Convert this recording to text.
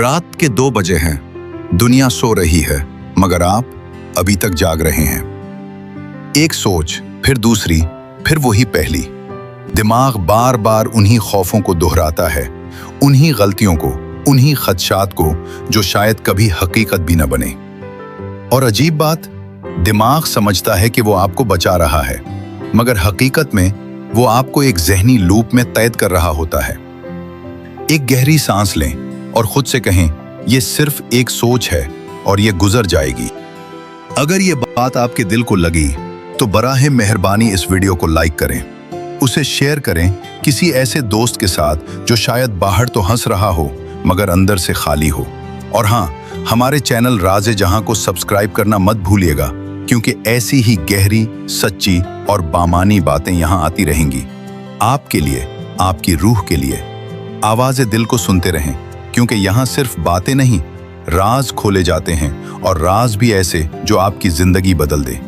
रात के 2 बजे हैं। दुनिया सो रही है, मगर आप अभी तक जाग रहे हैं। एक सोच, फिर दूसरी, फिर वही पहली। दिमाग बार बार उन्हीं खौफों को दोहराता है, उन्हीं गलतियों को, उन्हीं खदशात को जो शायद कभी हकीकत भी न बने। और अजीब बात, दिमाग समझता है कि वो आपको बचा रहा है, मगर हकीकत में वो आपको एक जहनी लूप में कैद कर रहा होता है। एक गहरी सांस लें और खुद से कहें, ये सिर्फ एक सोच है और ये गुजर जाएगी। अगर ये बात आपके दिल को लगी तो बराहे मेहरबानी इस वीडियो को लाइक करें, उसे शेयर करें किसी ऐसे दोस्त के साथ जो शायद बाहर तो हंस रहा हो मगर अंदर से खाली हो। और हाँ, हमारे चैनल राज़-ए-जहां को सब्सक्राइब करना मत भूलिएगा, क्योंकि ऐसी ही गहरी, सच्ची और बामानी बातें यहाँ आती रहेंगी। आपके लिए, आपकी रूह के लिए। आवाज़े दिल को सुनते रहें, क्योंकि यहाँ सिर्फ बातें नहीं, राज खोले जाते हैं, और राज भी ऐसे जो आपकी जिंदगी बदल दे।